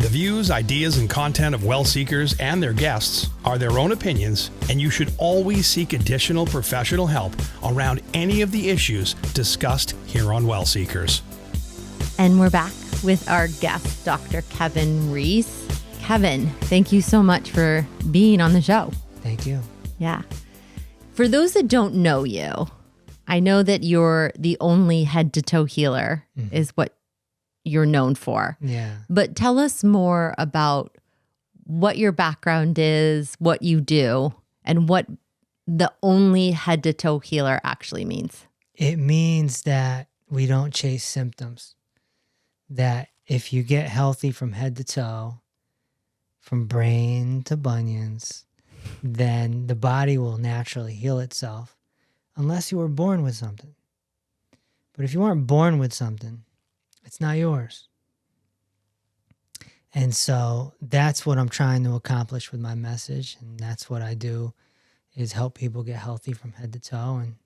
The views, ideas, and content of WellSeekers and their guests are their own opinions, and you should always seek additional professional help around any of the issues discussed here on WellSeekers. And we're back with our guest, Dr. Kevin Reese. Kevin, thank you so much for being on the show. Thank you. Yeah. For those that don't know you, I know that you're the only head-to-toe healer is what you're known for. Yeah. But tell us more about what your background is, what you do, and what the only head-to-toe healer actually means. It means that we don't chase symptoms. That if you get healthy from head to toe, from brain to bunions, then the body will naturally heal itself unless you were born with something. But if you weren't born with something, it's not yours. And so that's what I'm trying to accomplish with my message. And that's what I do, is help people get healthy from head to toe. And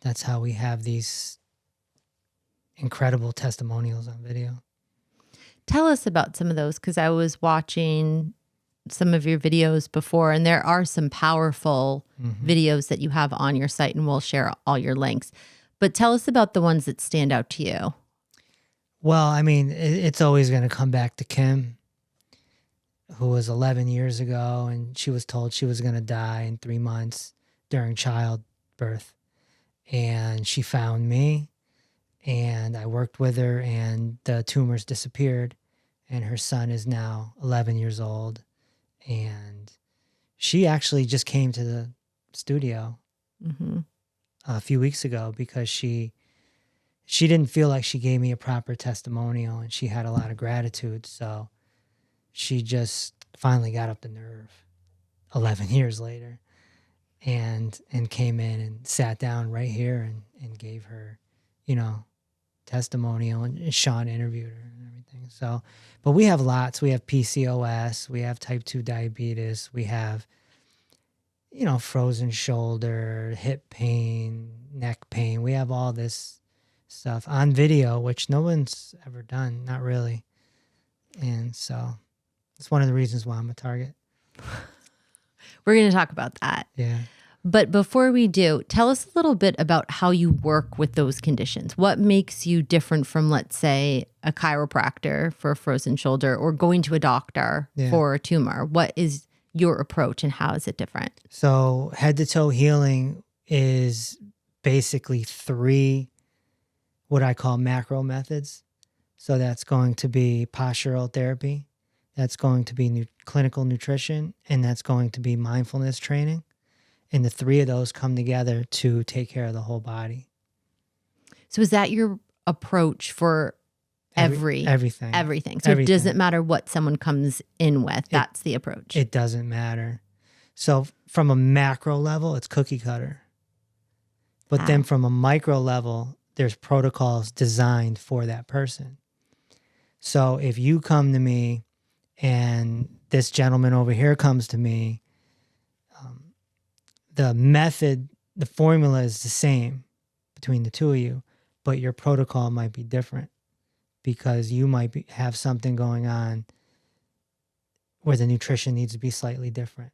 that's how we have these incredible testimonials on video. Tell us about some of those, because I was watching some of your videos before, and there are some powerful videos that you have on your site, and we'll share all your links. But tell us about the ones that stand out to you. Well, I mean, it's always going to come back to Kim, who was 11 years ago, and she was told she was going to die in 3 months during childbirth. And she found me, and I worked with her, and the tumors disappeared, and her son is now 11 years old. And she actually just came to the studio a few weeks ago because she didn't feel like she gave me a proper testimonial, and she had a lot of gratitude. So she just finally got up the nerve 11 years later and came in and sat down right here and gave her, testimonial, and Sean interviewed her and everything. So, but we have lots. We have PCOS, we have type 2 diabetes, we have, frozen shoulder, hip pain, neck pain. We have all this stuff on video, which no one's ever done, not really. And so it's one of the reasons why I'm a target. We're going to talk about that. Yeah. But before we do, tell us a little bit about how you work with those conditions. What makes you different from, let's say, a chiropractor for a frozen shoulder or going to a doctor for a tumor? What is your approach, and how is it different? So head to toe healing is basically 3 what I call macro methods. So that's going to be postural therapy, that's going to be clinical nutrition, and that's going to be mindfulness training. And the 3 of those come together to take care of the whole body. So is that your approach for everything? Everything. So it doesn't matter what someone comes in with. That's the approach. It doesn't matter. So from a macro level, it's cookie cutter. But then from a micro level, there's protocols designed for that person. So if you come to me and this gentleman over here comes to me, the method, the formula is the same between the 2 of you, but your protocol might be different because you might have something going on where the nutrition needs to be slightly different.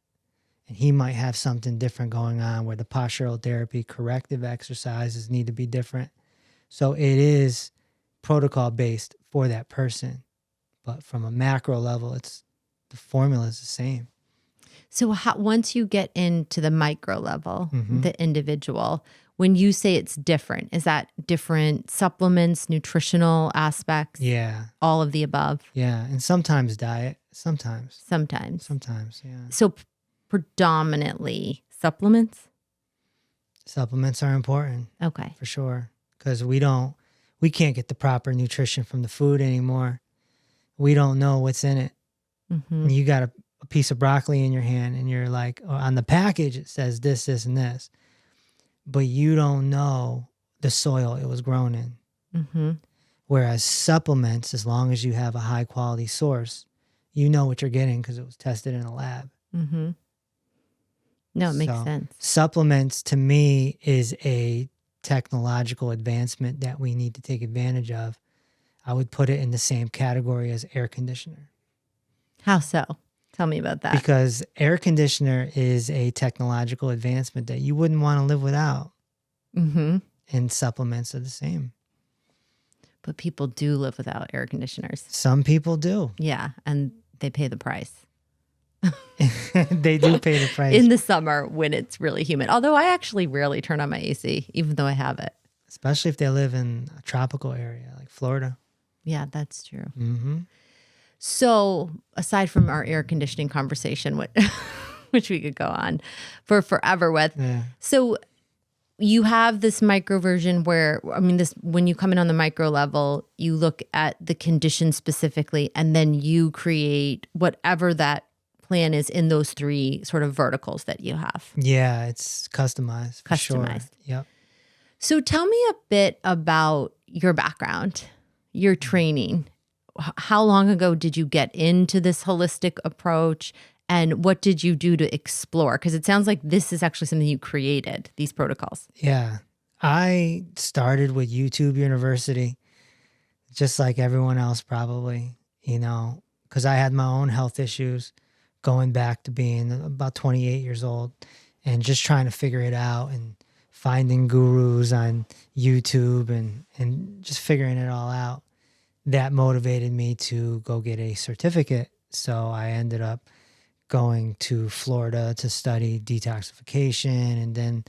And he might have something different going on where the postural therapy, corrective exercises need to be different. So it is protocol based for that person. But from a macro level, the formula is the same. So once you get into the micro level, the individual, when you say it's different, is that different supplements, nutritional aspects? Yeah. All of the above? Yeah. And sometimes diet. Sometimes, yeah. So predominantly supplements? Supplements are important. Okay. For sure. Because we can't get the proper nutrition from the food anymore. We don't know what's in it. You got a piece of broccoli in your hand and you're like, on the package it says this, this, and this, but you don't know the soil it was grown in. Whereas supplements, as long as you have a high quality source, you know what you're getting because it was tested in a lab. No, it makes sense. Supplements to me is a technological advancement that we need to take advantage of. I would put it in the same category as air conditioner. How so? Tell me about that. Because air conditioner is a technological advancement that you wouldn't want to live without. Mm-hmm. And supplements are the same. But people do live without air conditioners. Some people do. Yeah, and they pay the price. They do pay the price. In the summer when it's really humid. Although I actually rarely turn on my AC, even though I have it. Especially if they live in a tropical area like Florida. Yeah, that's true. Mm-hmm. So aside from our air conditioning conversation, which we could go on for forever with. Yeah. So you have this micro version where, when you come in on the micro level, you look at the condition specifically, and then you create whatever that plan is in those three sort of verticals that you have. Yeah, it's customized. For sure. Yep. So tell me a bit about your background, your training. How long ago did you get into this holistic approach, and what did you do to explore? Because it sounds like this is actually something you created, these protocols. Yeah. I started with YouTube University, just like everyone else probably, because I had my own health issues going back to being about 28 years old and just trying to figure it out and finding gurus on YouTube and just figuring it all out. That motivated me to go get a certificate. So I ended up going to Florida to study detoxification, and then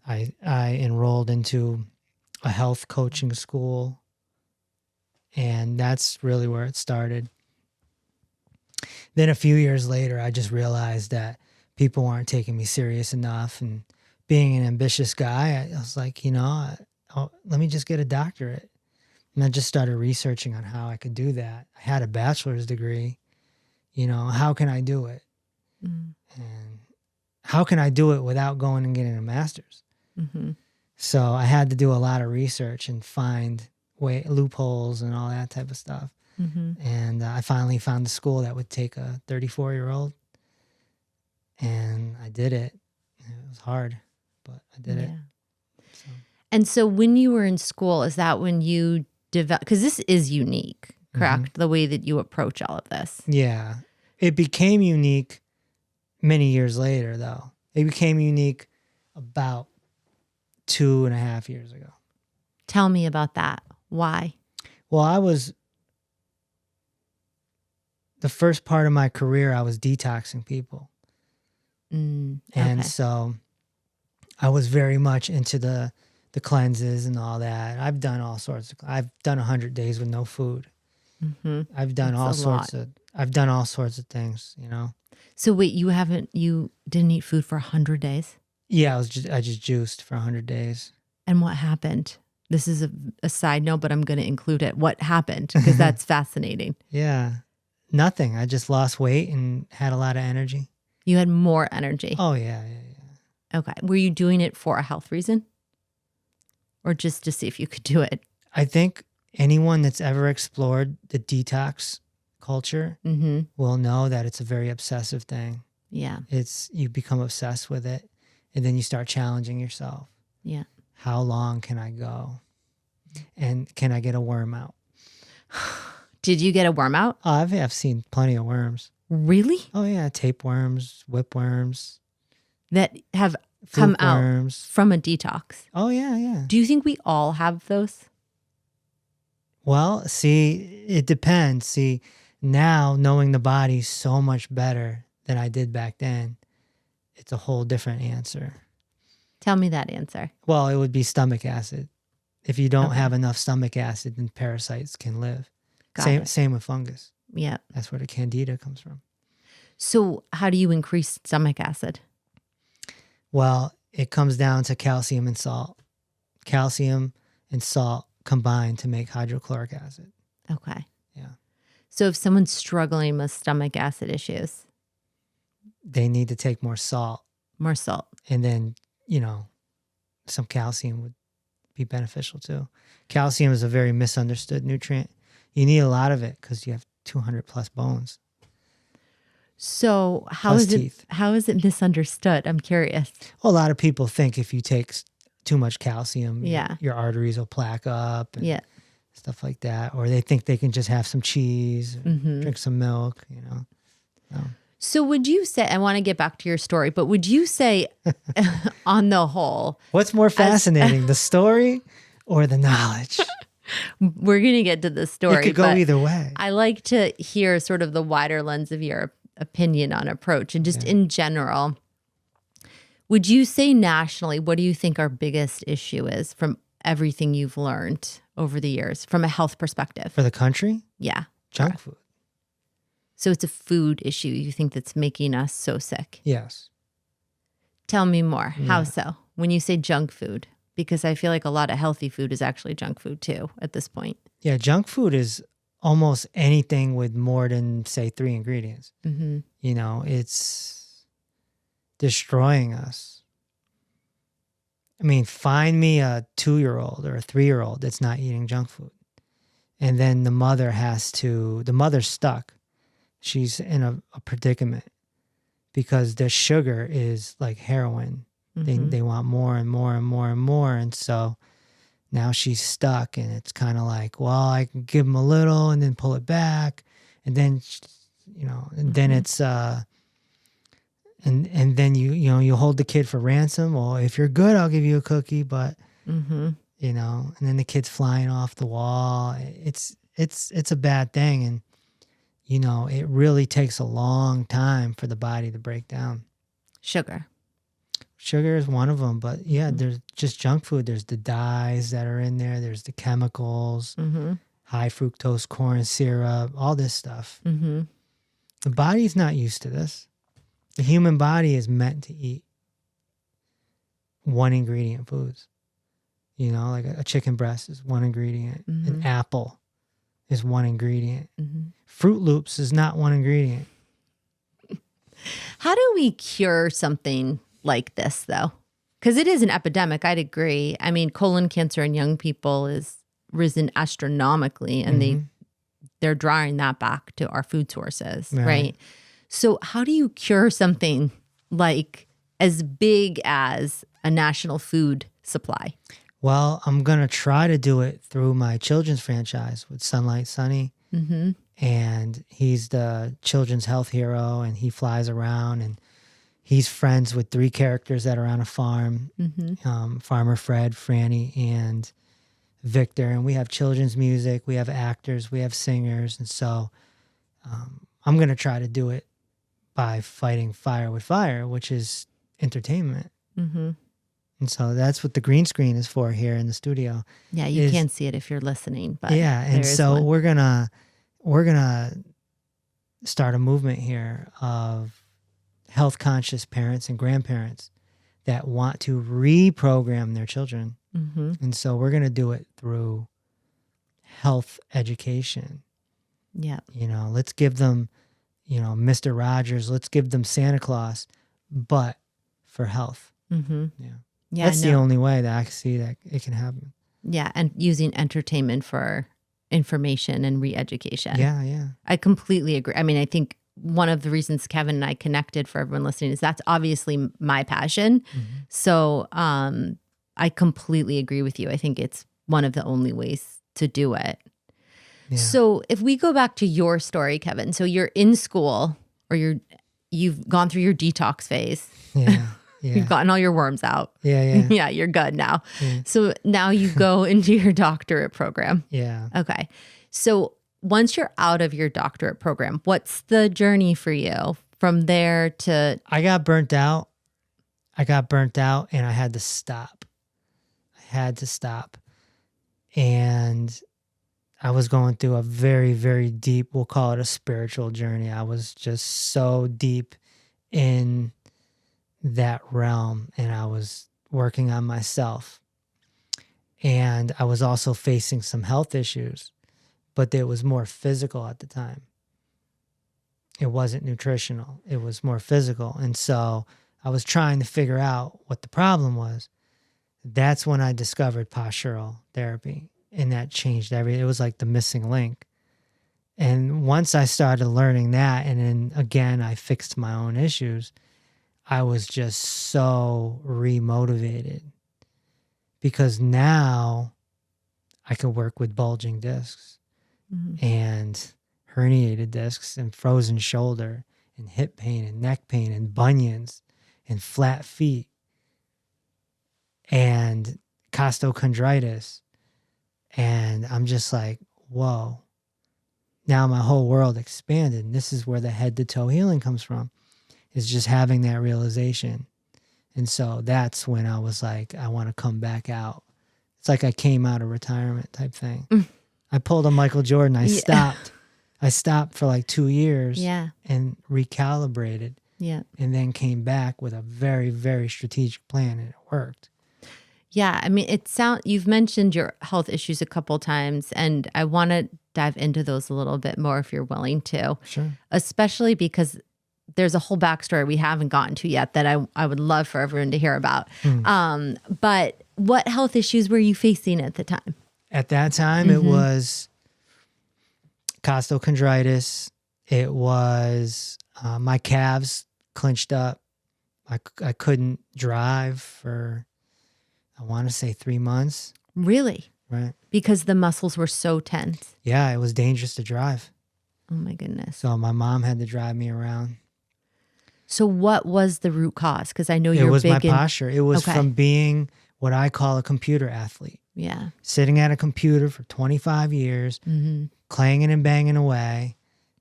I enrolled into a health coaching school, and that's really where it started. Then a few years later, I just realized that people weren't taking me serious enough, and being an ambitious guy, I was like, let me just get a doctorate. And I just started researching on how I could do that. I had a bachelor's degree. How can I do it? Mm. And how can I do it without going and getting a master's? Mm-hmm. So I had to do a lot of research and find loopholes and all that type of stuff. Mm-hmm. And I finally found a school that would take a 34-year-old. And I did it. It was hard, but I did it. So. And so when you were in school, is that when you developed, because this is unique, correct? Mm-hmm. The way that you approach all of this. Yeah. It became unique many years later, though. It became unique about 2.5 years ago. Tell me about that. Why? Well, the first part of my career, I was detoxing people. And so I was very much into the cleanses and all that. I've done all sorts. I've done 100 days with no food. Mm-hmm. I've done all sorts of things, So wait, you didn't eat food for 100 days? Yeah, I just juiced for 100 days. And what happened? This is a side note, but I'm going to include it. What happened? Because that's fascinating. Yeah, nothing. I just lost weight and had a lot of energy. You had more energy. Oh yeah. Okay. Were you doing it for a health reason? Or just to see if you could do it? I think anyone that's ever explored the detox culture will know that it's a very obsessive thing. Yeah. You become obsessed with it, and then you start challenging yourself. Yeah. How long can I go? And can I get a worm out? Did you get a worm out? Oh, I've seen plenty of worms. Really? Oh yeah, tapeworms, whipworms. That have come worms. Out from a detox. Oh yeah. Do you think we all have those? Well, see, it depends. See, now knowing the body so much better than I did back then, it's a whole different answer. Tell me that answer. Well, it would be stomach acid. If you don't have enough stomach acid, then parasites can live. Same with fungus. Yeah. That's where the candida comes from. So how do you increase stomach acid? Well, it comes down to calcium and salt. Calcium and salt combine to make hydrochloric acid. Okay. Yeah. So if someone's struggling with stomach acid issues, they need to take more salt. More salt. And then, some calcium would be beneficial too. Calcium is a very misunderstood nutrient. You need a lot of it because you have 200 plus bones. So how is it misunderstood? I'm curious. Well, a lot of people think if you take too much calcium, yeah, your arteries will plaque up and stuff like that. Or they think they can just have some cheese, drink some milk, So would you say, I want to get back to your story, but would you say on the whole, what's more fascinating, the story or the knowledge? we're going to get to the story. It could go either way. I like to hear sort of the wider lens of your opinion on approach and just in general. Would you say nationally, what do you think our biggest issue is from everything you've learned over the years from a health perspective? For the country? Yeah. Junk food. So it's a food issue you think that's making us so sick? Yes. Tell me more. How so? When you say junk food, because I feel like a lot of healthy food is actually junk food too at this point. Yeah, junk food is almost anything with more than, say, 3 ingredients. Mm-hmm. You know, it's destroying us. I mean, find me a 2-year-old or a 3-year-old that's not eating junk food. And then the mother's stuck. She's in a predicament because the sugar is like heroin. Mm-hmm. They want more and more and more and more. And so now she's stuck, and it's kind of like, well, I can give them a little and then pull it back. And then, and then it's, and then you hold the kid for ransom. Well, if you're good, I'll give you a cookie, but, and then the kid's flying off the wall. It's a bad thing. And, it really takes a long time for the body to break down. Sugar is one of them, but there's just junk food. There's the dyes that are in there. There's the chemicals, high fructose corn syrup, all this stuff. Mm-hmm. The body's not used to this. The human body is meant to eat 1 ingredient foods. Like a chicken breast is 1 ingredient. An apple is 1 ingredient. Fruit Loops is not 1 ingredient. How do we cure something like this, though? Because it is an epidemic, I'd agree. I mean, colon cancer in young people is risen astronomically, and they're drawing that back to our food sources, right? So how do you cure something like as big as a national food supply? Well, I'm going to try to do it through my children's franchise with Sunlight Sunny. And he's the children's health hero, and he flies around, and he's friends with 3 characters that are on a farm, Farmer Fred, Franny, and Victor. And we have children's music, we have actors, we have singers. And so I'm going to try to do it by fighting fire with fire, which is entertainment. And so that's what the green screen is for here in the studio. Yeah, you can't see it if you're listening, but and so we're gonna start a movement here of health conscious parents and grandparents that want to reprogram their children. And so we're gonna do it through health education. Yeah, let's give them, Mr. Rogers. Let's give them Santa Claus, but for health. Yeah, that's the only way that I can see that it can happen. Yeah, and using entertainment for information and re-education. Yeah. I completely agree. I mean, I think one of the reasons Kevin and I connected, for everyone listening, is that's obviously my passion. So I completely agree with you. I think it's one of the only ways to do it. Yeah. So if we go back to your story, Kevin, so you're in school, or you've gone through your detox phase. Yeah. You've gotten all your worms out. Yeah. Yeah, you're good now. So now you go into your doctorate program. Yeah. Okay. So once you're out of your doctorate program, what's the journey for you from there to... I got burnt out, and I had to stop. And I was going through a very, very deep, we'll call it a spiritual journey. I was just so deep in that realm, and I was working on myself. And I was also facing some health issues, but it was more physical at the time. It wasn't nutritional. It was more physical. And so I was trying to figure out what the problem was. That's when I discovered postural therapy, and that changed everything. It was like the missing link. And once I started learning that, and then again, I fixed my own issues, I was just so remotivated, because now I could work with bulging discs and herniated discs and frozen shoulder and hip pain and neck pain and bunions and flat feet and costochondritis. And I'm just like, whoa. Now my whole world expanded. And this is where the head to toe healing comes from, is just having that realization. And so that's when I was like, I want to come back out. It's like I came out of retirement type thing. I pulled a Michael Jordan. I stopped. I stopped for like 2 years and recalibrated. Yeah. And then came back with a very, very strategic plan, and it worked. Yeah, I mean, you've mentioned your health issues a couple times, and I want to dive into those a little bit more if you're willing to. Sure. Especially because there's a whole backstory we haven't gotten to yet that I would love for everyone to hear about. But what health issues were you facing at the time? At that time, it was costochondritis. It was my calves clenched up. I couldn't drive for, I want to say 3 months. Really? Right. Because the muscles were so tense. Yeah, it was dangerous to drive. Oh my goodness. So my mom had to drive me around. So what was the root cause? Because I know you're big. It was my posture. It was from being what I call a computer athlete. Yeah. Sitting at a computer for 25 years, clanging and banging away.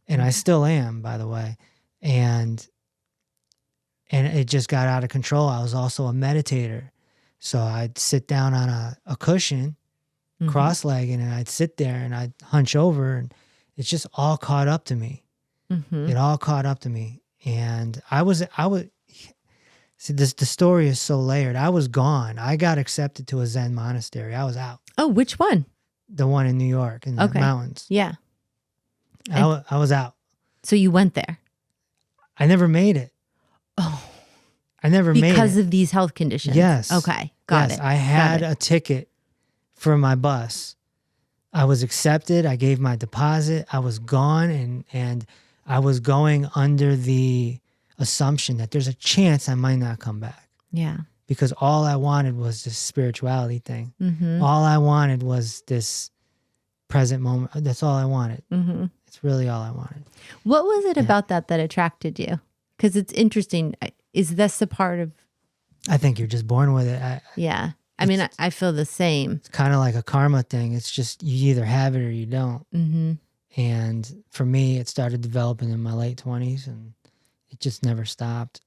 And I still am, by the way. And it just got out of control. I was also a meditator. So I'd sit down on a cushion, cross-legged, and I'd sit there and I'd hunch over, and it's just all caught up to me. It all caught up to me. And I was, see, the story is so layered. I was gone. I got accepted to a Zen monastery. I was out. Oh, which one? The one in New York in the mountains. Yeah. I was out. So you went there? I never made it. Oh. I never made it. Because of these health conditions? Yes. Okay. Got it. I had a ticket for my bus. I was accepted. I gave my deposit. I was gone, and I was going under the assumption that there's a chance I might not come back. Yeah. Because all I wanted was this spirituality thing. All I wanted was this present moment. That's all I wanted. It's really all I wanted. What was it about that attracted you? Because it's interesting. Is this a part of... I think you're just born with it. Yeah. I mean, I feel the same. It's kind of like a karma thing. It's just you either have it or you don't. And for me, it started developing in my late 20s, and it just never stopped.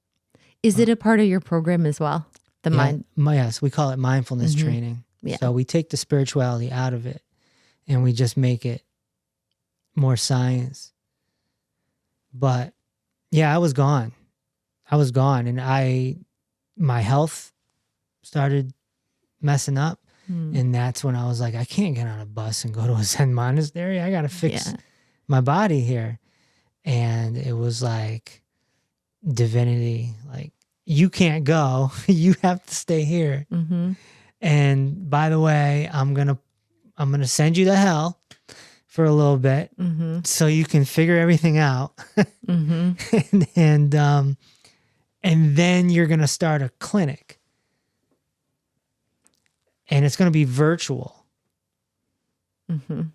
Is it a part of your program as well? Yes, we call it mindfulness training. Yeah. So we take the spirituality out of it, and we just make it more science. But yeah, I was gone. And my health started messing up. And that's when I was like, I can't get on a bus and go to a Zen monastery. I got to fix my body here. And it was like divinity, like, you can't go. You have to stay here. And by the way, I'm going to send you to hell for a little bit so you can figure everything out. And then you're going to start a clinic. And it's going to be virtual. And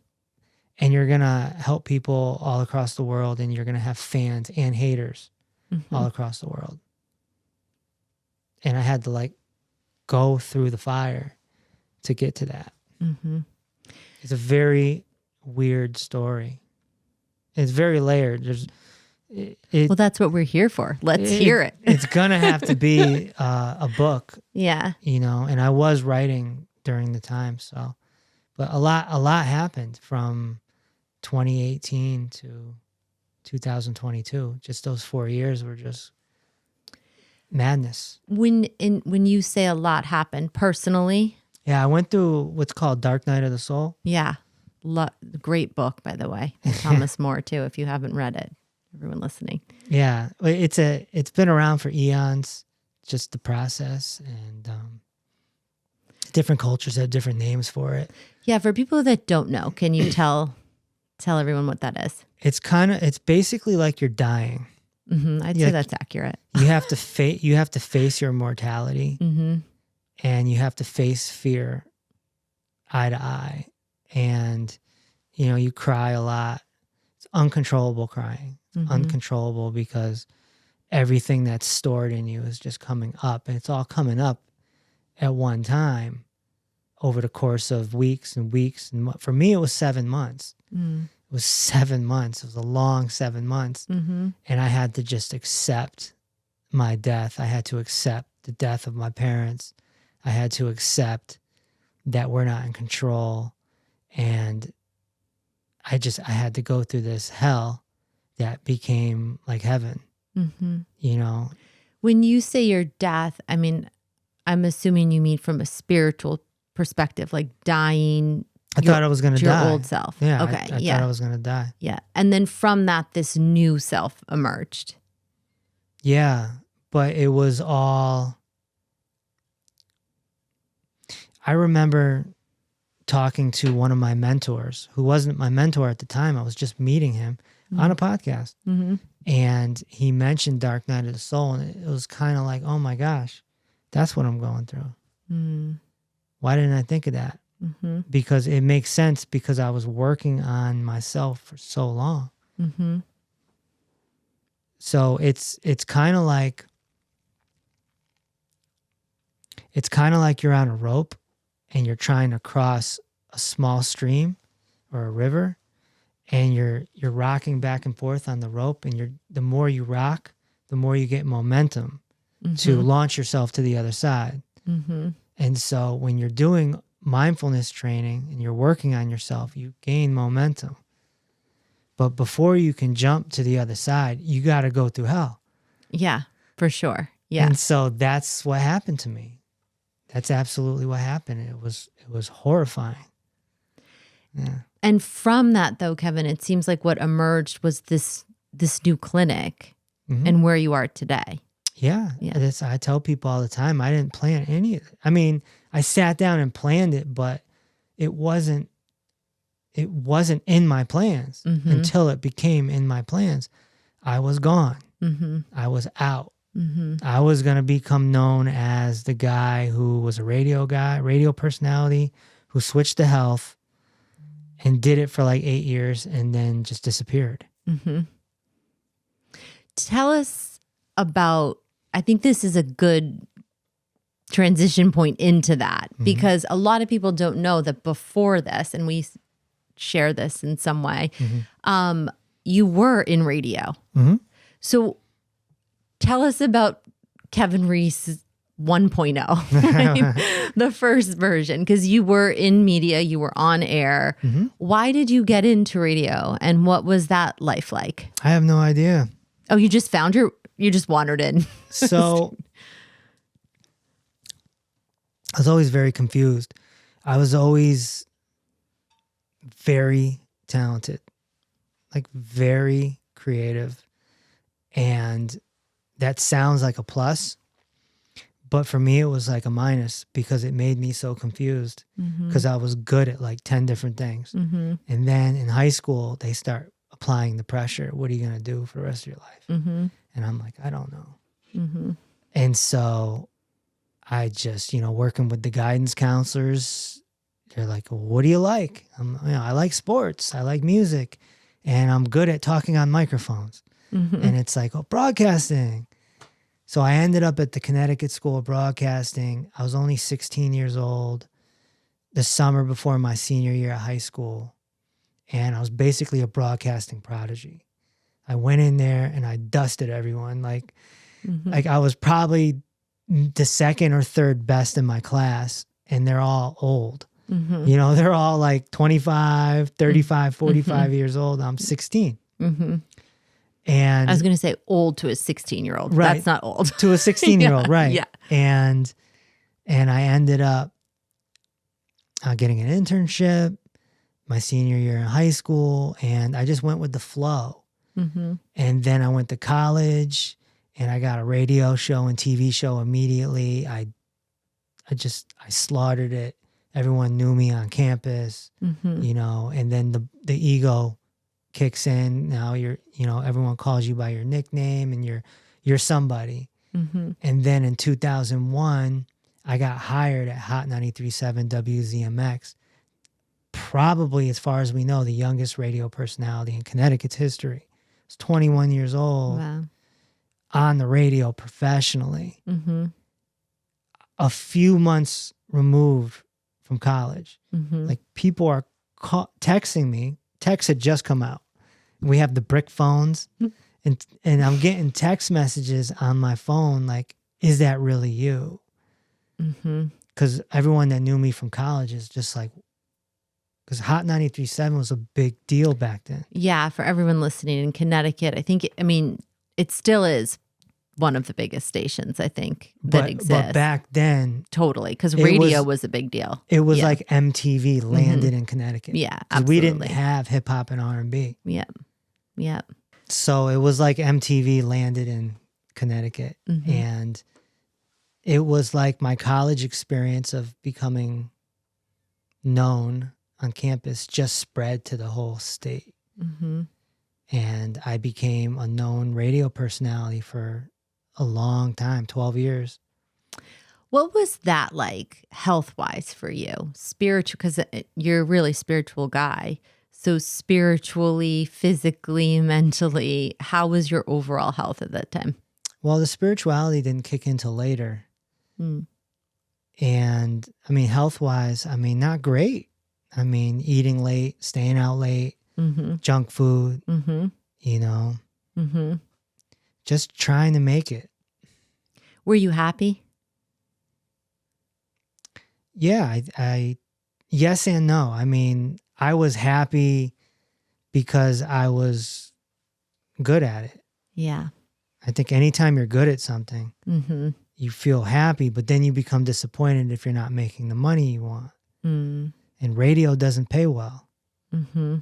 you're going to help people all across the world, and you're going to have fans and haters all across the world. And I had to go through the fire to get to that. It's a very weird story. It's very layered. Well, that's what we're here for. Let's hear it. It's going to have to be a book. Yeah. And I was writing during the time. So, but a lot happened from 2018 to 2022. Just those 4 years were just madness. When you say a lot happened personally. Yeah. I went through what's called Dark Night of the Soul. Yeah. Great book, by the way. Thomas More too, if you haven't read it. Everyone listening. Yeah, it's been around for eons, just the process, and different cultures have different names for it. Yeah, for people that don't know, can you tell everyone what that is? It's basically like you're dying. I'd say that's accurate. You have to face your mortality, and you have to face fear eye to eye, and you cry a lot. It's uncontrollable crying. It's uncontrollable because everything that's stored in you is just coming up, and it's all coming up at one time over the course of weeks and weeks. And for me, it was 7 months. It was 7 months. It was a long 7 months. And I had to just accept my death. I had to accept the death of my parents. I had to accept that we're not in control. And I had to go through this hell that became like heaven, you know? When you say your death, I mean, I'm assuming you mean from a spiritual perspective, like dying. I thought I was going to die. Your old self. Yeah. Okay. I thought I was going to die. Yeah. And then from that, this new self emerged. Yeah. But it was all, I remember talking to one of my mentors who wasn't my mentor at the time. I was just meeting him on a podcast. And he mentioned Dark Night of the Soul. And it was kind of like, oh my gosh, that's what I'm going through. Why didn't I think of that? Because it makes sense, because I was working on myself for so long. So it's kind of like you're on a rope and you're trying to cross a small stream or a river, and you're rocking back and forth on the rope, and the more you rock, the more you get momentum to launch yourself to the other side. And so when you're doing mindfulness training and you're working on yourself, you gain momentum. But before you can jump to the other side, you got to go through hell. Yeah, for sure. Yeah. And so that's what happened to me. That's absolutely what happened. It was horrifying. Yeah. And from that, though, Kevin, it seems like what emerged was this new clinic and where you are today. Yeah. I tell people all the time, I didn't plan any of it. I mean, I sat down and planned it, but it wasn't in my plans until it became in my plans. I was gone. I was out. I was going to become known as the guy who was a radio personality, who switched to health and did it for like 8 years and then just disappeared. Tell us about, I think this is a good transition point into that, because a lot of people don't know that before this, and we share this in some way, you were in radio. So tell us about Kevin Reese 1.0, right? The first version, because you were in media, you were on air. Why did you get into radio, and what was that life like? I have no idea. Oh, you just wandered in. So I was always very confused. I was always very talented, like very creative. And that sounds like a plus, but for me, it was like a minus, because it made me so confused, because I was good at like 10 different things. And then in high school, they start applying the pressure. What are you going to do for the rest of your life? And I'm like, I don't know. And so I just, working with the guidance counselors, they're like, well, what do you like? I like sports. I like music. And I'm good at talking on microphones. And it's like, broadcasting. So I ended up at the Connecticut School of Broadcasting. I was only 16 years old, the summer before my senior year of high school. And I was basically a broadcasting prodigy. I went in there and I dusted everyone. Like I was probably the second or third best in my class, and they're all old. They're all like 25, 35, 45 years old. I'm 16. And I was going to say old to a 16-year-old. Right. That's not old. To a 16-year-old, right. Yeah. And I ended up getting an internship my senior year in high school, and I just went with the flow. And then I went to college, and I got a radio show and TV show immediately. I slaughtered it. Everyone knew me on campus, and then the ego kicks in. Now everyone calls you by your nickname, and you're somebody. And then in 2001, I got hired at Hot 93.7 WZMX probably, as far as we know, the youngest radio personality in Connecticut's history. He's 21 years old, Wow. on the radio professionally, Mm-hmm. a few months removed from college. Mm-hmm. Like, people are texting me. Text had just come out. We have the brick phones, and I'm getting text messages on my phone like, is that really you? Mm-hmm. Because everyone that knew me from college is just like, because Hot 93.7 was a big deal back then. Yeah, for everyone listening in Connecticut, I mean, it still is one of the biggest stations, I think, that exists. But back then, totally, because radio was a big deal. it was Yeah. like MTV landed in Connecticut. Yeah, because we didn't absolutely. have hip hop and R&B. Yeah, yeah. So it was like MTV landed in Connecticut. Mhm. And it was like my college experience of becoming known on campus just spread to the whole state. Mm-hmm. And I became a known radio personality for a long time, 12 years. What was that like health-wise for you? Spiritual, because you're a really spiritual guy. So spiritually, physically, mentally, how was your overall health at that time? Well, the spirituality didn't kick in till later. Mm. And I mean, health-wise, I mean, not great. I mean, eating late, staying out late, Mm-hmm. junk food, Mm-hmm. you know, Mm-hmm. just trying to make it. Were you happy? Yeah, I yes and no. I mean, I was happy because I was good at it. Yeah. I think anytime you're good at something, Mm-hmm. you feel happy, but then you become disappointed if you're not making the money you want. Mm. And radio doesn't pay well. Mm-hmm.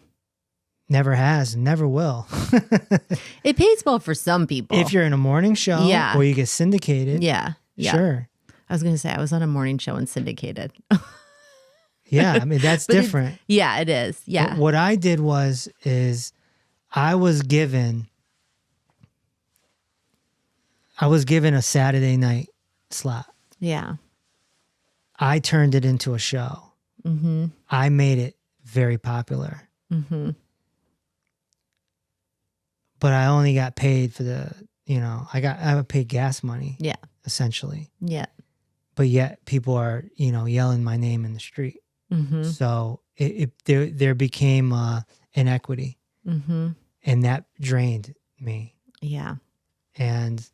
Never has, and never will. It pays well for some people. If you're in a morning show Yeah. or you get syndicated, yeah. Yeah. sure. I was going to say, I was on a morning show and syndicated. Yeah, I mean, that's But different. Yeah, it is. Yeah. But what I did is I was given a Saturday night slot. Yeah. I turned it into a show. Mm-hmm. I made it very popular. Mm-hmm. But I only got paid for I got paid gas money. Yeah. Essentially. Yeah. But yet people are, yelling my name in the street. Mm-hmm. So there became inequity, Mm-hmm. and that drained me. Yeah. And,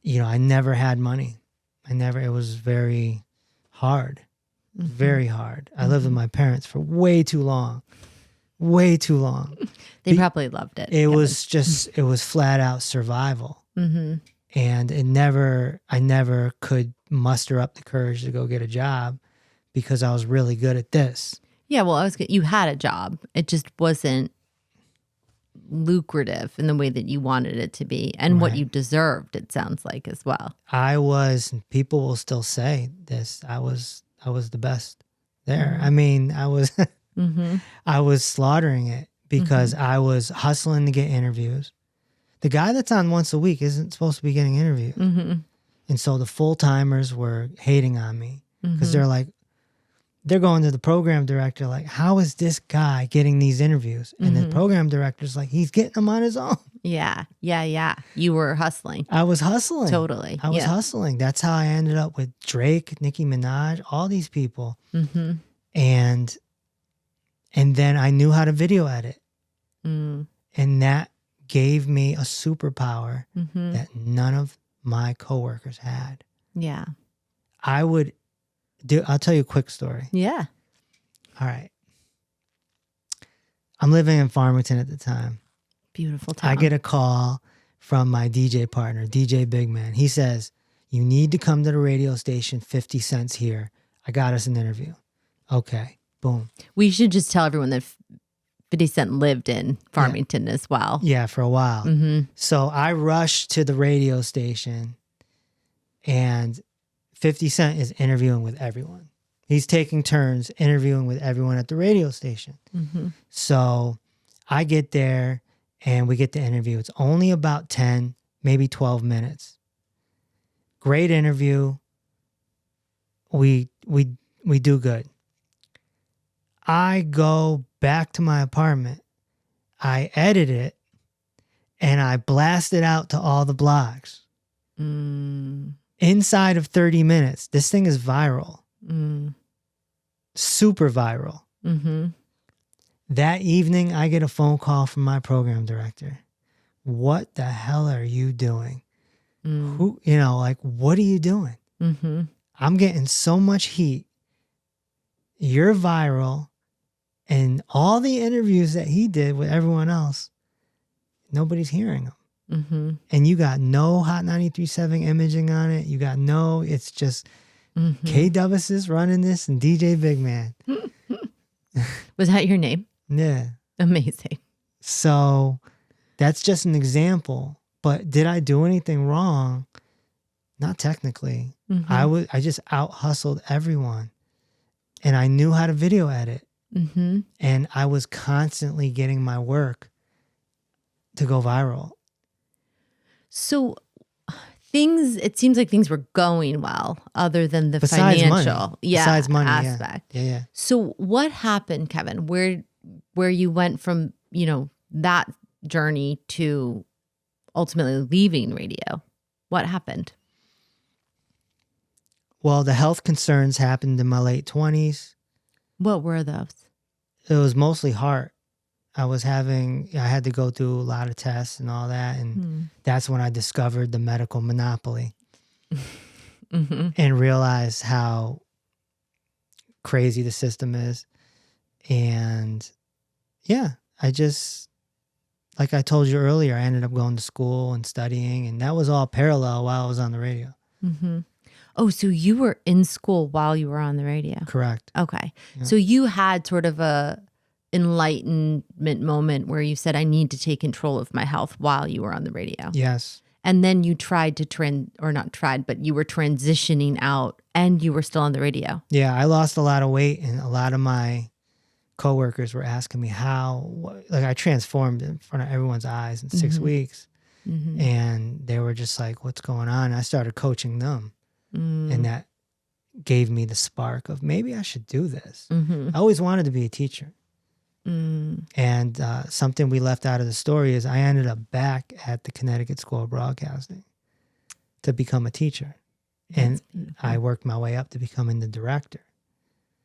I never had money. It was very hard, Mm-hmm. very hard. I lived with my parents for way too long. They probably loved it. It was flat out survival. Mm-hmm. And I never could muster up the courage to go get a job because I was really good at this. Yeah. Well, you had a job. It just wasn't lucrative in the way that you wanted it to be and what Right. you deserved, it sounds like, as well. People will still say this, I was the best there. Mhm. I mean, Mm-hmm. I was slaughtering it because I was hustling to get interviews. The guy that's on once a week isn't supposed to be getting interviews. Mm-hmm. And so the full-timers were hating on me because Mm-hmm. they're going to the program director like, how is this guy getting these interviews? And the Mhm. program director's like, he's getting them on his own. Yeah. Yeah. Yeah. You were hustling. I was hustling. Totally. I was Yeah. hustling. That's how I ended up with Drake, Nicki Minaj, all these people. Mm-hmm. And then I knew how to video edit. Mm. And that gave me a superpower Mm-hmm. that none of my coworkers had. Yeah. I'll tell you a quick story. Yeah. All right. I'm living in Farmington at the time. Beautiful town. I get a call from my DJ partner, DJ Big Man. He says, you need to come to the radio station, 50 cents here. I got us an interview. Okay. Boom. We should just tell everyone that 50 Cent lived in Farmington as well. Yeah, for a while. Mm-hmm. So I rushed to the radio station and 50 Cent is interviewing with everyone. He's taking turns interviewing with everyone at the radio station. Mm-hmm. So I get there and we get the interview. It's only about 10, maybe 12 minutes. Great interview. We do good. I go back to my apartment, I edit it, and I blast it out to all the blogs. Inside of 30 minutes, this thing is viral. Super viral. That evening, I get a phone call from my program director. What the hell are you doing? Who, like, what are you doing? I'm getting so much heat. You're viral. And all the interviews that he did with everyone else, nobody's hearing them. And you got no Hot 93.7 imaging on it. You got no, it's just K Dubus is running this and DJ Big Man. Was that your name? Yeah. Amazing. So that's just an example. But did I do anything wrong? Not technically. I just out hustled everyone. And I knew how to video edit. And I was constantly getting my work to go viral. So it seems like things were going well other than the Besides financial money. Besides money, aspect. Yeah. So what happened, Kevin, where you went from, that journey to ultimately leaving radio? What happened? Well, the health concerns happened in my late 20s. What were those? It was mostly heart. I had to go through a lot of tests and all that. And that's when I discovered the medical monopoly and realized how crazy the system is. And yeah, like I told you earlier, I ended up going to school and studying, and that was all parallel while I was on the radio. Oh, so you were in school while you were on the radio? Correct. Okay. Yeah. So you had sort of a enlightenment moment where you said, I need to take control of my health while you were on the radio. Yes. And then you tried to but you were transitioning out and you were still on the radio. Yeah, I lost a lot of weight, and a lot of my coworkers were asking me I transformed in front of everyone's eyes in 6 weeks. And they were just like, what's going on? And I started coaching them. And that gave me the spark of maybe I should do this. I always wanted to be a teacher. And something we left out of the story is I ended up back at the Connecticut School of Broadcasting to become a teacher. And I worked my way up to becoming the director.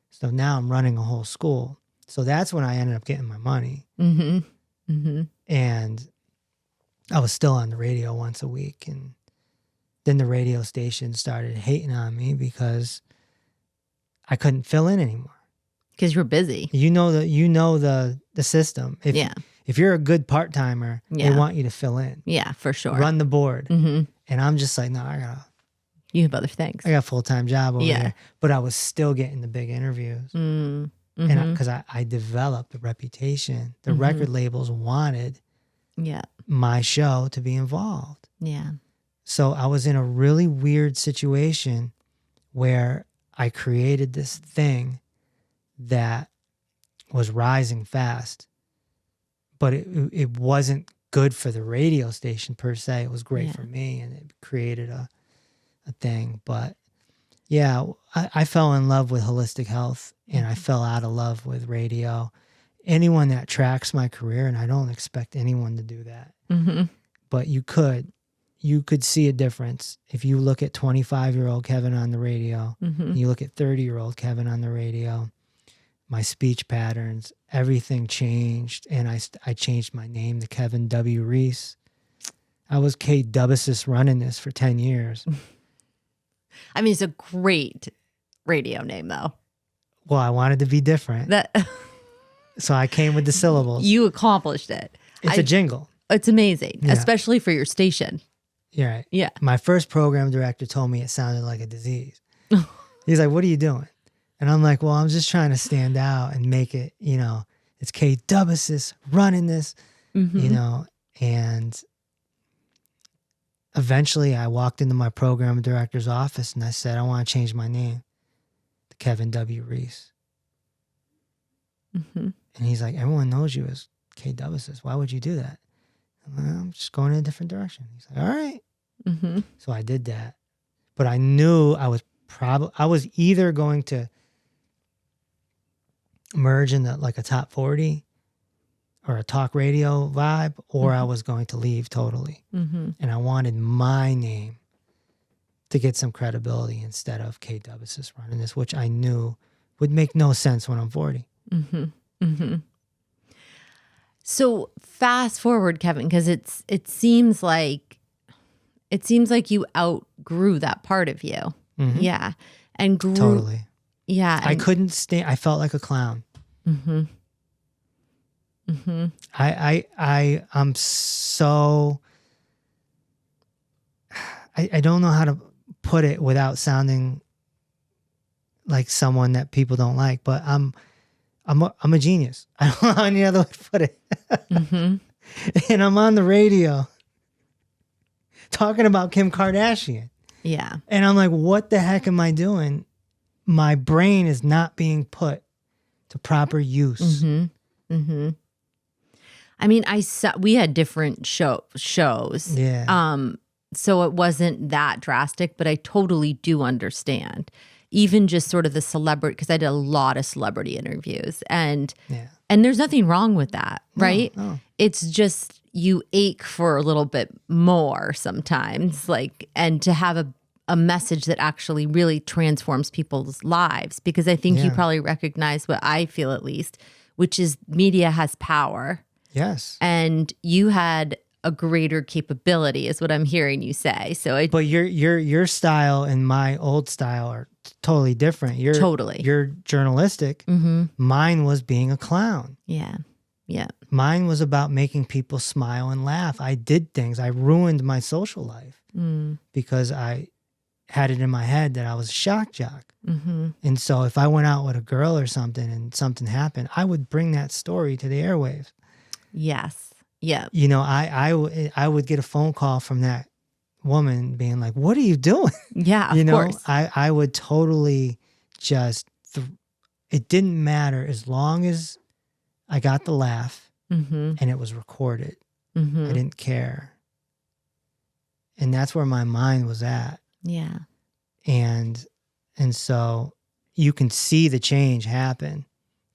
So now I'm running a whole school. So that's when I ended up getting my money. And I was still on the radio once a week. And then the radio station started hating on me because I couldn't fill in anymore. Because you were busy. You know the system. If you're a good part-timer, they want you to fill in. Yeah, for sure. Run the board. And I'm just like, no, you have other things. I got a full-time job over here. But I was still getting the big interviews. And because I developed a reputation. The record labels wanted my show to be involved. Yeah. So I was in a really weird situation where I created this thing that was rising fast, but it wasn't good for the radio station per se. It was great for me, and it created a thing. But yeah, I fell in love with holistic health, and I fell out of love with radio. Anyone that tracks my career, and I don't expect anyone to do that, but you could see a difference if you look at 25-year-old Kevin on the radio, and you look at 30-year-old Kevin on the radio. My speech patterns, everything changed, and I changed my name to Kevin W. Reese. I was K Dubus running this for 10 years. I mean, it's a great radio name, though. Well, I wanted to be different. So I came with the syllables. You accomplished it. It's a jingle. It's amazing, especially for your station. You're right. Yeah. My first program director told me it sounded like a disease. He's like, what are you doing? And I'm like, well, I'm just trying to stand out and make it, it's K Dubus running this, and eventually I walked into my program director's office and I said, I want to change my name to Kevin W. Reese. And he's like, everyone knows you as K Dubus. Why would you do that? I'm like, I'm just going in a different direction. He's like, all right. So I did that. But I knew I was either going to merge in like a top 40 or a talk radio vibe, or I was going to leave totally. And I wanted my name to get some credibility instead of Kate Dubus running this, which I knew would make no sense when I'm 40. So fast forward, Kevin, because it seems like you outgrew that part of you. Yeah. And grew. Totally. Yeah. I couldn't stand, I felt like a clown. I'm so, I don't know how to put it without sounding like someone that people don't like, but I'm a genius. I don't know any other way to put it. And I'm on the radio talking about Kim Kardashian. Yeah. And I'm like, what the heck am I doing? My brain is not being put to proper use. I mean, we had different shows. Yeah. So it wasn't that drastic, but I totally do understand. Even just sort of the celebrity, because I did a lot of celebrity interviews, and there's nothing wrong with that, right? No. It's just you ache for a little bit more sometimes, and to have a message that actually really transforms people's lives, because I think you probably recognize what I feel, at least, which is media has power. Yes. And you had a greater capability, is what I'm hearing you say. But your style and my old style are totally different. You're journalistic. Mine was being a clown. Yeah. Mine was about making people smile and laugh. I did things. I ruined my social life because I had it in my head that I was a shock jock. And so if I went out with a girl or something and something happened, I would bring that story to the airwaves. Yes. Yeah. You know, I would get a phone call from that woman being like, what are you doing? Yeah, of course. I would totally just, it didn't matter as long as I got the laugh and it was recorded. I didn't care. And that's where my mind was at. Yeah. And so you can see the change happen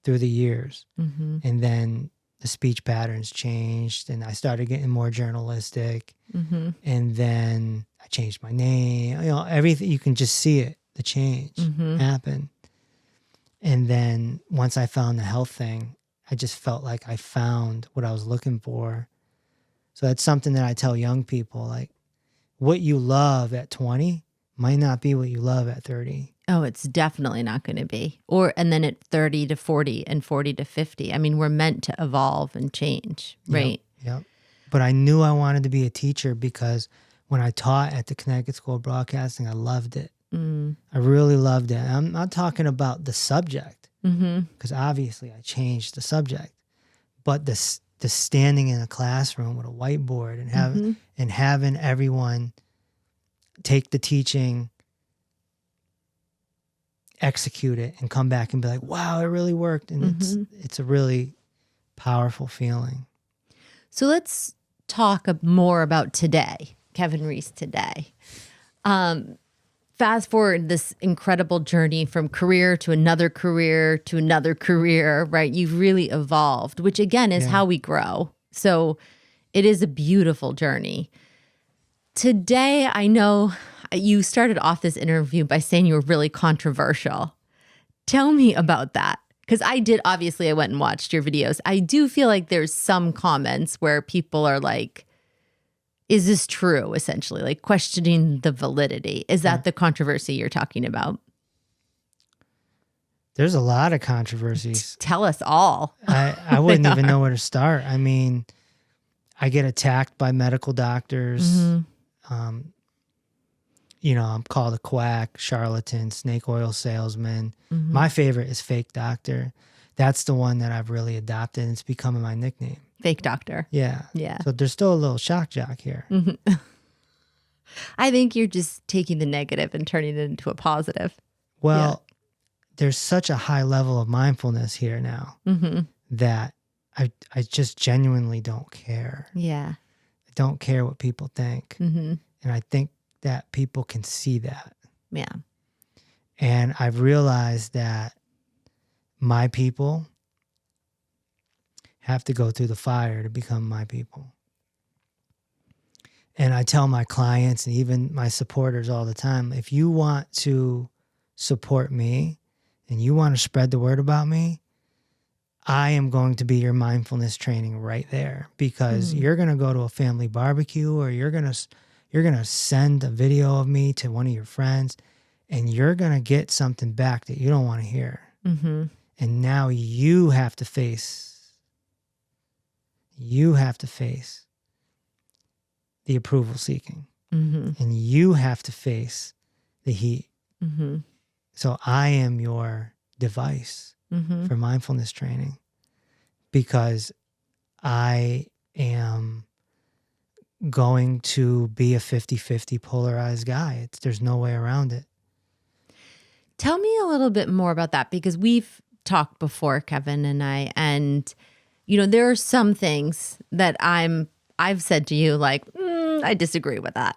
through the years. And then the speech patterns changed and I started getting more journalistic. And then I changed my name. Everything, you can just see it, the change happen. And then once I found the health thing, I just felt like I found what I was looking for. So that's something that I tell young people, like, what you love at 20 might not be what you love at 30. Oh, it's definitely not going to be. And then at 30 to 40 and 40 to 50. I mean, we're meant to evolve and change, right? Yep. But I knew I wanted to be a teacher because when I taught at the Connecticut School of Broadcasting, I loved it. I really loved it. I'm not talking about the subject because obviously I changed the subject, but the standing in a classroom with a whiteboard and having everyone take the teaching, execute it, and come back and be like, wow, it really worked. And it's a really powerful feeling. So let's talk more about today, Kevin Reese today. Fast forward this incredible journey from career to another career, right? You've really evolved, which again is how we grow. So it is a beautiful journey. Today, I know you started off this interview by saying you were really controversial. Tell me about that. Because I went and watched your videos. I do feel like there's some comments where people are like, is this true, essentially? Like questioning the validity. Is that the controversy you're talking about? There's a lot of controversies. Tell us all. I wouldn't even know where to start. I mean, I get attacked by medical doctors. I'm called a quack, charlatan, snake oil salesman. My favorite is fake doctor. That's the one that I've really adopted. And it's becoming my nickname. Fake doctor. Yeah. So there's still a little shock jock here. I think you're just taking the negative and turning it into a positive. Well, there's such a high level of mindfulness here now that I just genuinely don't care. Yeah. I don't care what people think. And I think that people can see that. Yeah. And I've realized that my people have to go through the fire to become my people. And I tell my clients and even my supporters all the time, if you want to support me and you want to spread the word about me, I am going to be your mindfulness training right there, because you're going to go to a family barbecue, or you're going to send a video of me to one of your friends, and you're going to get something back that you don't want to hear. Mm-hmm. And now you have to face the approval seeking. Mm-hmm. And you have to face the heat. Mm-hmm. So I am your device for mindfulness training, because I am going to be a 50-50 polarized guy. There's no way around it. Tell me a little bit more about that, because we've talked before, Kevin and I, and there are some things that I've said to you, like, I disagree with that,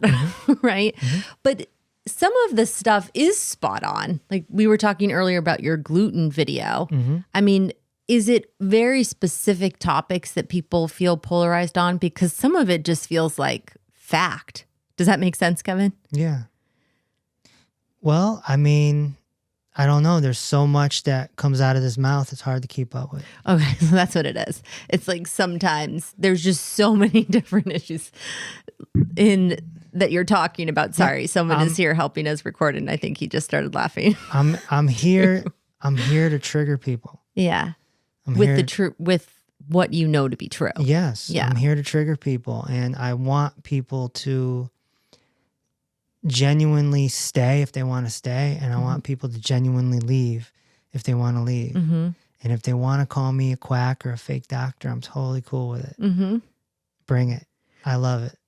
right? Mm-hmm. But some of the stuff is spot on. Like we were talking earlier about your gluten video. Mm-hmm. I mean, is it very specific topics that people feel polarized on? Because some of it just feels like fact. Does that make sense, Kevin? Yeah. Well, I mean, I don't know. There's so much that comes out of this mouth. It's hard to keep up with. Okay, so that's what it is. It's like sometimes there's just so many different issues that you're talking about. Sorry, someone is here helping us record, and I think he just started laughing. I'm here. I'm here to trigger people. Yeah, with what you know to be true. Yes. Yeah. I'm here to trigger people, and I want people to genuinely stay if they want to stay, and I want people to genuinely leave if they want to leave. Mm-hmm. And if they want to call me a quack or a fake doctor, I'm totally cool with it. Mm-hmm. Bring it. I love it.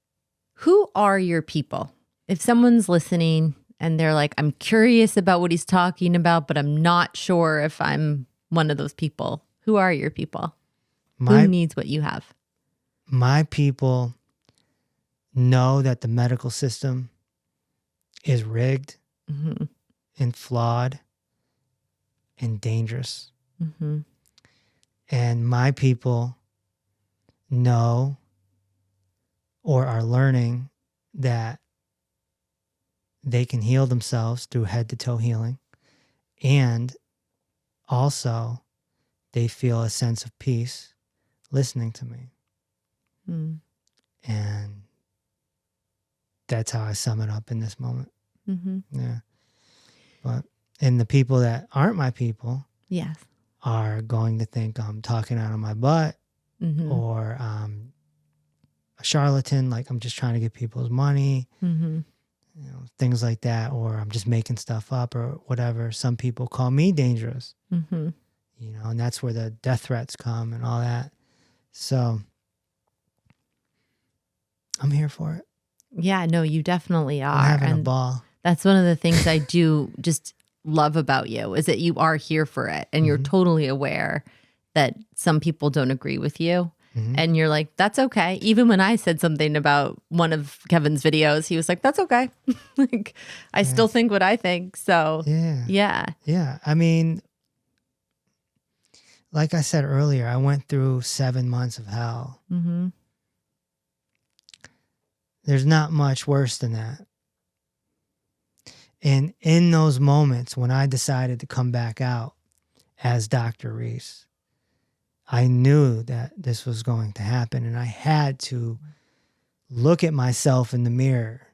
Who are your people? If someone's listening and they're like, I'm curious about what he's talking about, but I'm not sure if I'm one of those people. Who are your people? Who needs what you have? My people know that the medical system is rigged and flawed and dangerous. Mm-hmm. And my people know or are learning that they can heal themselves through head to toe healing. And also they feel a sense of peace listening to me. Mm. And that's how I sum it up in this moment. Mm-hmm. Yeah. And the people that aren't my people, yes, are going to think I'm talking out of my butt, or a charlatan, like I'm just trying to get people's money, things like that, or I'm just making stuff up or whatever. Some people call me dangerous, and that's where the death threats come and all that. So I'm here for it. Yeah, no, you definitely are. I'm having a ball. That's one of the things I do just love about you, is that you are here for it, and you're totally aware that some people don't agree with you. And you're like, that's okay. Even when I said something about one of Kevin's videos, he was like, that's okay. Like, I still think what I think. So yeah. I mean, like I said earlier, I went through 7 months of hell. Mm-hmm. There's not much worse than that. And in those moments when I decided to come back out as Dr. Reese, I knew that this was going to happen, and I had to look at myself in the mirror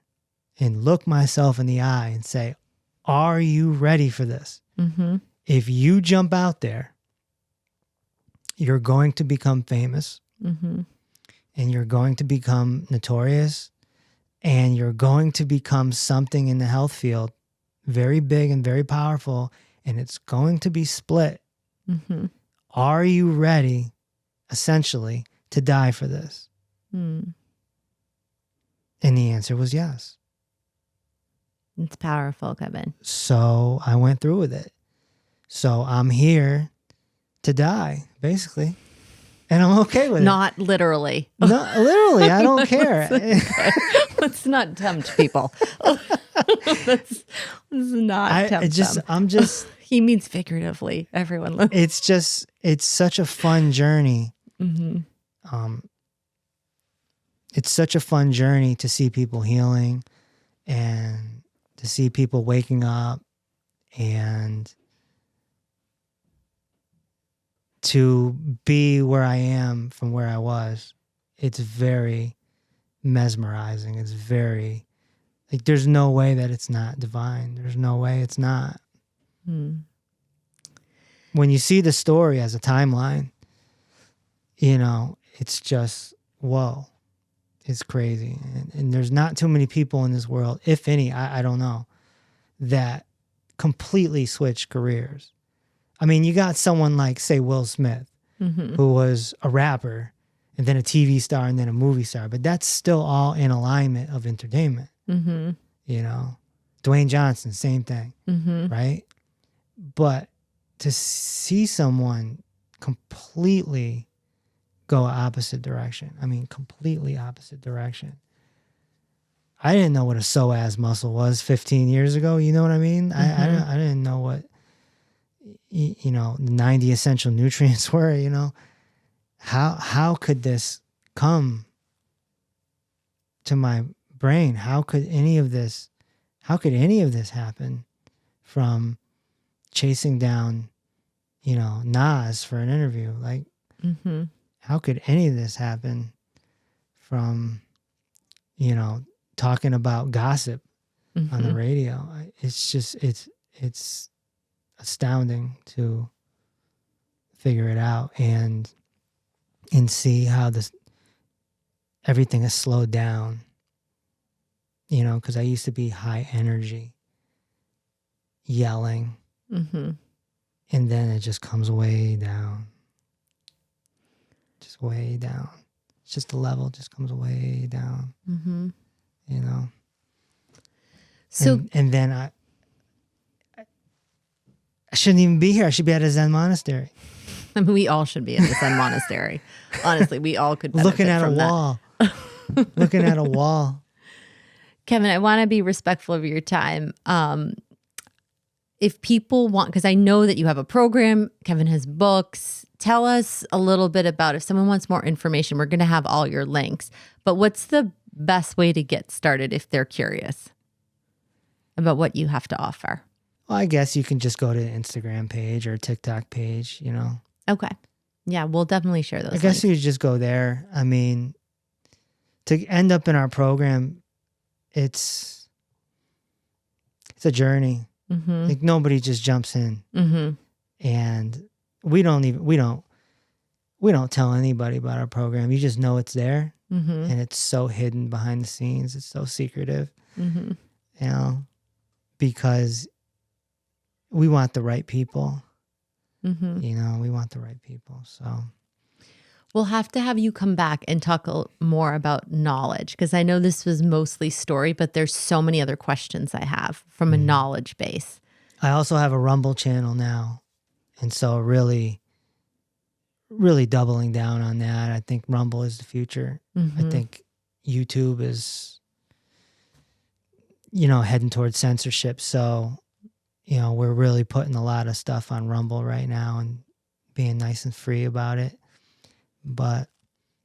and look myself in the eye and say, are you ready for this? Mm-hmm. If you jump out there, you're going to become famous, and you're going to become notorious, and you're going to become something in the health field very big and very powerful, and it's going to be split. Mm-hmm. Are you ready, essentially, to die for this? Mm. And the answer was yes. It's powerful, Kevin. So I went through with it. So I'm here to die, basically. And I'm okay with it. Not literally. Not literally. I don't care. Let's not tempt people. Let's not tempt them. I'm just He means figuratively. Everyone. It's such a fun journey. Mm-hmm. It's such a fun journey to see people healing and to see people waking up and to be where I am from where I was. It's very mesmerizing. It's very, like, there's no way that it's not divine. There's no way it's not. When you see the story as a timeline, it's just, whoa. It's crazy. And there's not too many people in this world, if any, I don't know, that completely switch careers. I mean, you got someone like, say, Will Smith, who was a rapper and then a TV star and then a movie star, but that's still all in alignment of entertainment. Dwayne Johnson, same thing, right? But to see someone completely go opposite direction. I mean, completely opposite direction. I didn't know what a psoas muscle was 15 years ago. You know what I mean? I didn't know what, the 90 essential nutrients were, How could this come to my brain? How could any of this happen from chasing down, Nas for an interview? Like, how could any of this happen from, talking about gossip on the radio? It's just, it's astounding to figure it out and see how everything has slowed down, because I used to be high energy, yelling, and then it just comes way down. Just way down. It's just the level just comes way down. So and then I shouldn't even be here. I should be at a Zen monastery. I mean, we all should be at the Zen monastery. Honestly, we all could benefit looking at from a wall. Looking at a wall. Kevin, I want to be respectful of your time. If people want, because I know that you have a program, Kevin has books. Tell us a little bit about, if someone wants more information, we're going to have all your links. But what's the best way to get started if they're curious about what you have to offer? Well, I guess you can just go to the Instagram page or TikTok page, Okay. Yeah, we'll definitely share those. I guess you just go there. I mean, to end up in our program, it's a journey. Like, nobody just jumps in, and we don't tell anybody about our program. You just know it's there, and it's so hidden behind the scenes. It's so secretive, because we want the right people. We want the right people. So we'll have to have you come back and talk more about knowledge, because I know this was mostly story, but there's so many other questions I have from a knowledge base. I also have a Rumble channel now. And so really, really doubling down on that. I think Rumble is the future. I think YouTube is, heading towards censorship. So, we're really putting a lot of stuff on Rumble right now and being nice and free about it. But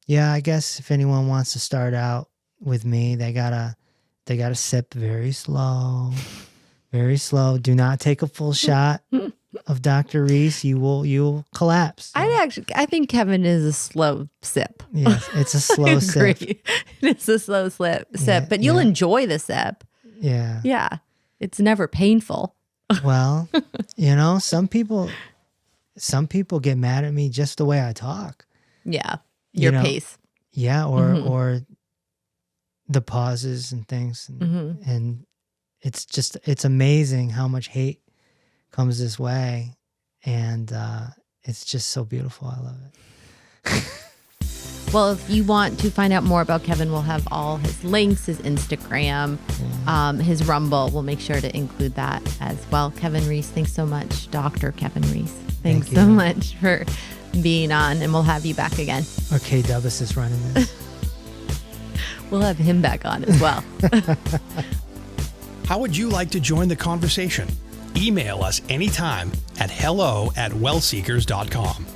yeah, I guess if anyone wants to start out with me, they gotta sip very slow, very slow. Do not take a full shot of Dr. Reese. You'll collapse. I think Kevin is a slow sip. Yes, it's a slow sip. It's a slow sip, but you'll enjoy the sip. Yeah. Yeah. It's never painful. Well, some people get mad at me just the way I talk. Yeah. Your pace. Yeah. Or the pauses and things. And it's amazing how much hate comes this way. And it's just so beautiful. I love it. Well, if you want to find out more about Kevin, we'll have all his links, his Instagram, his Rumble. We'll make sure to include that as well. Kevin Reese, thanks so much. Dr. Kevin Reese, thanks so much for being on, and we'll have you back again. Okay, Dubbus is running this. We'll have him back on as well. How would you like to join the conversation? Email us anytime at hello@wellseekers.com.